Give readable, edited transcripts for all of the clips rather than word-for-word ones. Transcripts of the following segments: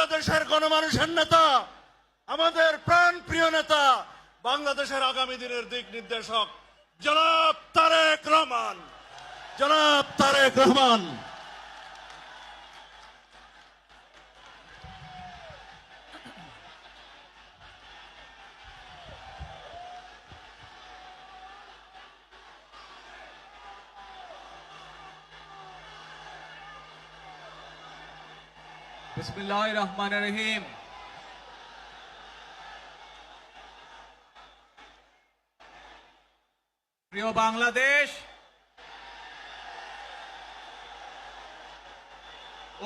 বাংলাদেশের গণমানুষের নেতা, আমাদের প্রাণপ্রিয় নেতা, বাংলাদেশের আগামী দিনের দিক নির্দেশক জনাব তারেক রহমান। জনাব তারেক রহমান। বিসমিল্লাহির রহমানির রহিম। প্রিয় বাংলাদেশ,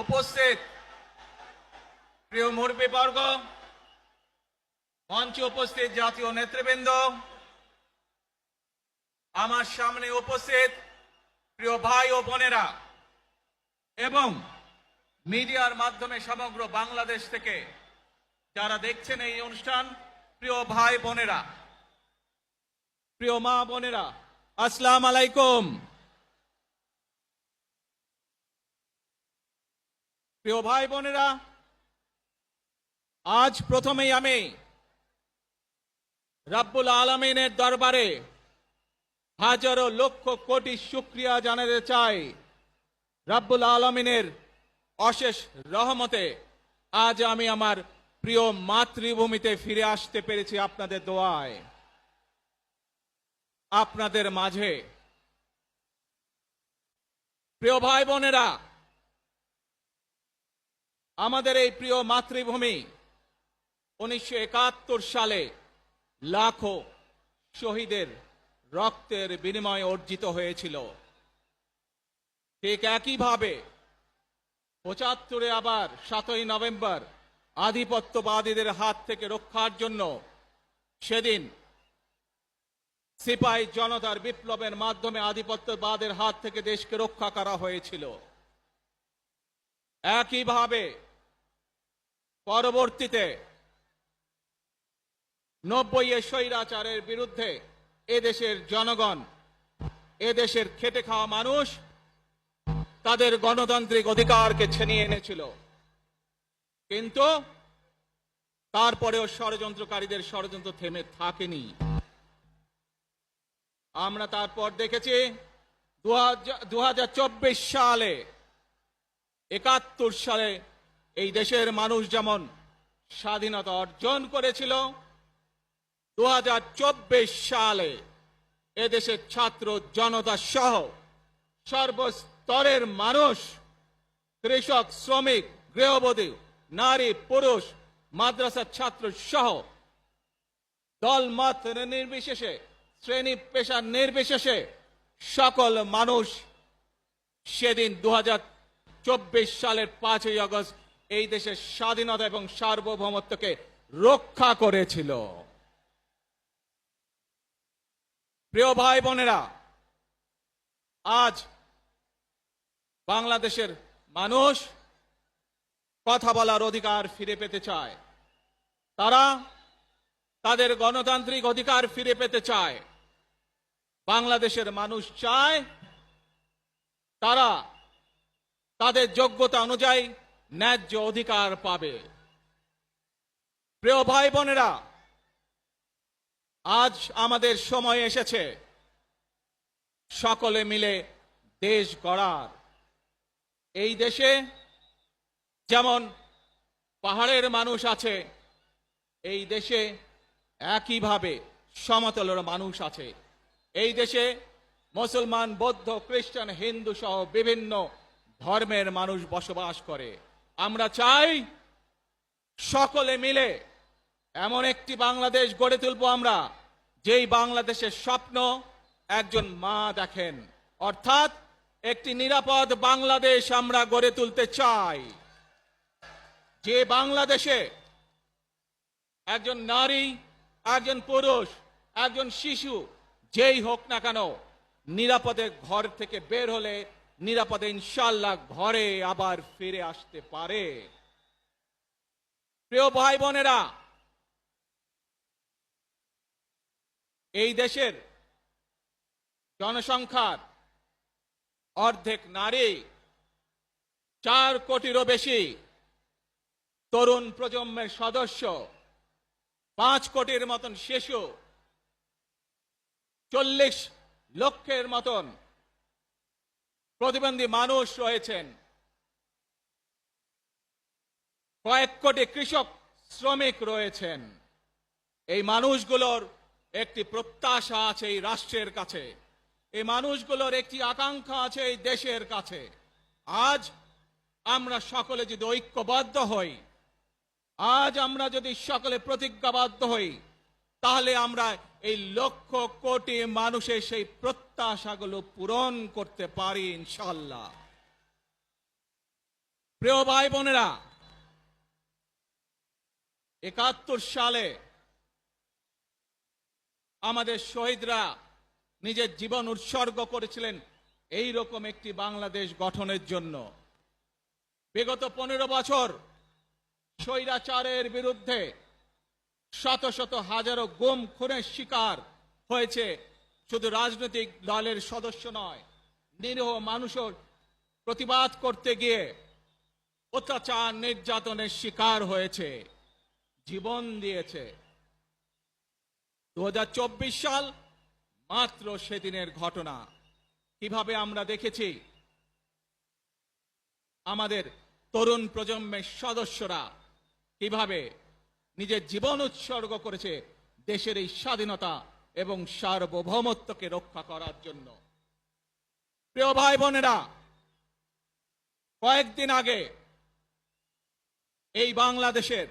উপস্থিত প্রিয় মুরব্বীবর্গ, মঞ্চে উপস্থিত জাতীয় নেতৃবৃন্দ, আমার সামনে উপস্থিত প্রিয় ভাই ও বোনেরা এবং মিডিয়ার মাধ্যমে সমগ্র বাংলাদেশ থেকে যারা দেখছেন এই অনুষ্ঠান, প্রিয় ভাই বোনেরা, প্রিয় মা বোনেরা, আসসালামু আলাইকুম। প্রিয় ভাই বোনেরা, আজ প্রথমেই আমি রাব্বুল আলামিনের দরবারে হাজারো লক্ষ কোটি শুকরিয়া জানাতে চাই। রাব্বুল আলামিনের অশেষ রহমতে আজ আমি আমার প্রিয় মাতৃভূমিতে ফিরে আসতে পেরেছি আপনাদের দোয়ায়। আপনাদের মাঝে প্রিয় ভাই বোনেরা, আমাদের এই প্রিয় মাতৃভূমি 1971 সালে লাখো শহীদের রক্তের বিনিময়ে অর্জিত হয়েছিল। ঠিক একইভাবে 75-এ আবার 7ই নভেম্বর আধিপত্যবাদীদের হাত থেকে রক্ষার জন্য সেদিন সিপাহী জনতার বিপ্লবের মাধ্যমে আধিপত্যবাদের হাত থেকে দেশকে রক্ষা করা হয়েছিল। একইভাবে পরবর্তীতে 90-এ স্বৈরাচারের বিরুদ্ধে এদেশের জনগণ, এদেশের খেটে খাওয়া মানুষ তাদের গণতান্ত্রিক অধিকারকে ছিনিয়ে এনেছিল। কিন্তু তারপরেও ষড়যন্ত্রকারীদের ষড়যন্ত্র থেমে থাকেনি। আমরা তারপর দেখেছি 2024 সালে, 71 সালে এই দেশের মানুষ যেমন স্বাধীনতা অর্জন করেছিল, 2024 সালে এদেশের ছাত্র জনতা সহ সর্বস্তরের মানুষ, কৃষক, শ্রমিক, গৃহবধূ, নারী, পুরুষ, মাদ্রাসার ছাত্র সহ দল মত নির্বিশেষে, শ্রেণী পেশা নির্বিশেষে সকল মানুষ সেদিন 2024 সালের 5ই আগস্ট এই দেশের স্বাধীনতা এবং সার্বভৌমত্বকে রক্ষা করেছিল। প্রিয় ভাই বোনেরা, আজ বাংলাদেশের মানুষ কথা বলার অধিকার ফিরে পেতে চায়। তারা তাদের গণতান্ত্রিক অধিকার ফিরে পেতে চায়। বাংলাদেশের মানুষ চায় তারা তাদের যোগ্যতা অনুযায়ী ন্যায্য অধিকার পাবে। প্রিয় ভাই বোনেরা, আজ আমাদের সময় এসেছে সকলে মিলে দেশ গড়ার। এই দেশে যেমন পাহাড়ের মানুষ আছে, এই দেশে একইভাবে সমতলের মানুষ আছে। এই দেশে মুসলমান, বৌদ্ধ, খ্রিস্টান, হিন্দু সহ বিভিন্ন ধর্মের মানুষ বসবাস করে। আমরা চাই সকলে মিলে এমন একটি বাংলাদেশ গড়ে তুলব আমরা, যেই বাংলাদেশের স্বপ্ন একজন মা দেখেন, অর্থাৎ একটি নিরাপদ বাংলাদেশ আমরা গড়ে তুলতে চাই। যে বাংলাদেশে একজন নারী, একজন পুরুষ, একজন শিশু যেই হোক না কেন, নিরাপদে ঘর থেকে বের হলে নিরাপদে ইনশাআল্লাহ ঘরে আবার ফিরে আসতে পারে। প্রিয় ভাই বোনেরা, এই দেশের জনসংখ্যার অর্ধেক নারী, 4 কোটিরও বেশি তরুণ প্রজন্মের সদস্য, 5 কোটির মতন শিশু, 40 লক্ষের মতন প্রতিবন্ধী মানুষ রয়েছেন, কয়েক কোটি কৃষক শ্রমিক রয়েছেন। এই মানুষগুলোর একটি প্রত্যাশা আছে এই রাষ্ট্রের কাছে, এই মানুষগুলোর একটি আকাঙ্ক্ষা আছে এই দেশের কাছে। আজ আমরা সকলে যদি ঐক্যবদ্ধ হই, আজ আমরা যদি সকলে প্রতিজ্ঞাবদ্ধ হই, তাহলে আমরা এই লক্ষ কোটি মানুষের সেই প্রত্যাশাগুলো পূরণ করতে পারি ইনশাআল্লাহ। প্রিয় ভাই বোনেরা, 71 সালে আমাদের শহীদরা নিজের জীবন উৎসর্গ করেছিলেন এই রকম একটি বাংলাদেশ গঠনের জন্য। বিগত 15 বছর স্বৈরাচারের বিরুদ্ধে শত শত হাজারো গুম খুনের শিকার হয়েছে শুধু রাজনৈতিক দলের সদস্য নয়, নিরীহ মানুষের প্রতিবাদ করতে গিয়ে অত্যাচার নির্যাতনের শিকার হয়েছে, জীবন দিয়েছে। 2024 সাল মাত্র সেদিনের ঘটনা। কিভাবে আমরা দেখেছি আমাদের তরুণ প্রজন্মের সদস্যরা কিভাবে নিজের জীবন উৎসর্গ করেছে দেশের এই স্বাধীনতা এবং সার্বভৌমত্বকে রক্ষা করার জন্য। প্রিয় ভাই বোনেরা, কয়েকদিন আগে এই বাংলাদেশের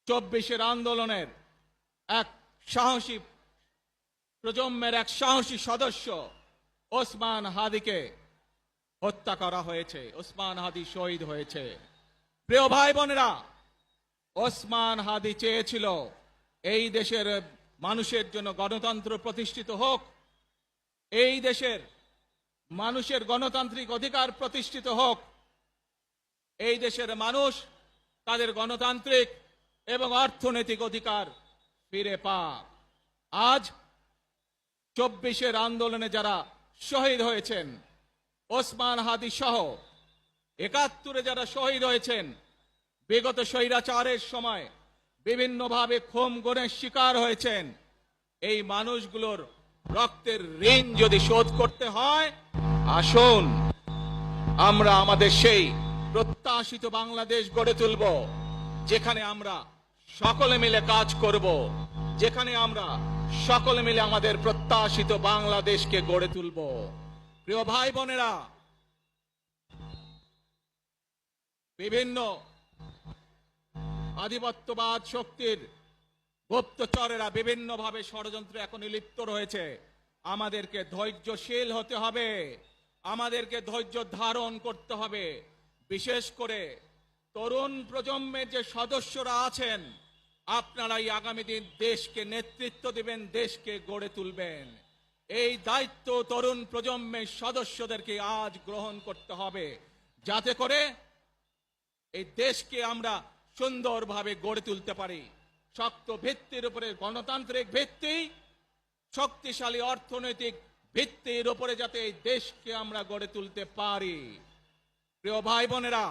24 আন্দোলনের এক সাহসী প্রজন্মের এক সাহসী সদস্য ওসমান হাদিকে হত্যা করা হয়েছে। ওসমান হাদি শহীদ হয়েছে। প্রিয় ভাই বোনেরা, ওসমান হাদি চেয়েছিল এই দেশের মানুষের জন্য গণতন্ত্র প্রতিষ্ঠিত হোক, এই দেশের মানুষের গণতান্ত্রিক অধিকার প্রতিষ্ঠিত হোক, এই দেশের মানুষ তাদের গণতান্ত্রিক এবং অর্থনৈতিক অধিকার ফিরে পাক। আজ 24 আন্দোলনে যারা শহীদ হয়েছেন, ওসমান হাদি সহ 71 যারা শহীদ হয়েছেন, বিগত স্বৈরাচারের সময় বিভিন্নভাবে খুন গুমের শিকার হয়েছেন, এই মানুষগুলোর রক্তের ঋণ যদি শোধ করতে হয়, আসুন আমরা আমাদের সেই প্রত্যাশিত বাংলাদেশ গড়ে তুলব, যেখানে আমরা সকলে মিলে কাজ করব, যেখানে আমরা সকলে মিলে আমাদের প্রত্যাশিত বাংলাদেশকে গড়ে তুলব। প্রিয় ভাই বোনেরা, বিভিন্ন আধিপত্যবাদ শক্তির গুপ্তচরেরা বিভিন্নভাবে ষড়যন্ত্রে এখন লিপ্ত রয়েছে। আমাদেরকে ধৈর্যশীল হতে হবে, আমাদেরকে ধৈর্য ধারণ করতে হবে। বিশেষ করে তরুণ প্রজন্মের যে সদস্যরা আছেন, আপনারাই আগামী দিন দেশকে নেতৃত্ব দিবেন, দেশকে গড়ে তুলবেন। এই দায়িত্ব তরুণ প্রজন্মের সদস্যদেরকে আজ গ্রহণ করতে হবে, যাতে করে এই দেশকে আমরা সুন্দরভাবে গড়ে তুলতে পারি। শক্ত ভিত্তির উপরে গণতান্ত্রিক ভিত্তি, শক্তিশালী অর্থনৈতিক ভিত্তির উপরে যাতে এই দেশকে আমরা গড়ে তুলতে পারি। প্রিয় ভাই বোনেরা,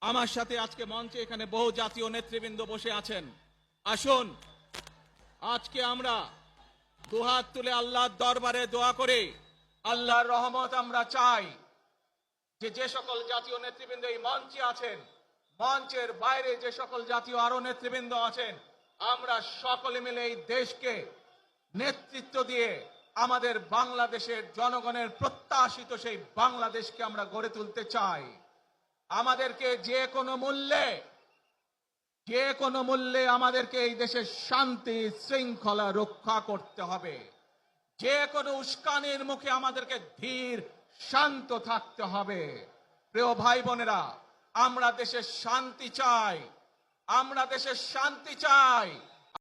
আমার সাথে আজকে মঞ্চে এখানে বহু জাতীয় নেতৃবৃন্দ বসে আছেন। আসুন আজকে আমরা দুহাত তুলে আল্লাহর দরবারে দোয়া করি, আল্লাহর রহমত আমরা চাই। যে সকল জাতীয় নেতৃবৃন্দ এই মঞ্চে আছেন, মঞ্চের বাইরে যে সকল জাতীয় আরো নেতৃবৃন্দ আছেন, আমরা সকলে মিলে এই দেশকে নেতৃত্ব দিয়ে আমাদের বাংলাদেশের জনগণের প্রত্যাশিত সেই বাংলাদেশকে আমরা গড়ে তুলতে চাই। আমাদেরকে যে কোনো মূল্যে আমাদেরকে এই দেশের শান্তি শৃঙ্খলা রক্ষা করতে হবে। যে কোনো উস্কানির মুখে আমাদেরকে ধীর শান্ত থাকতে হবে। প্রিয় ভাই বোনেরা, আমরা দেশের শান্তি চাই, আমরা দেশের শান্তি চাই।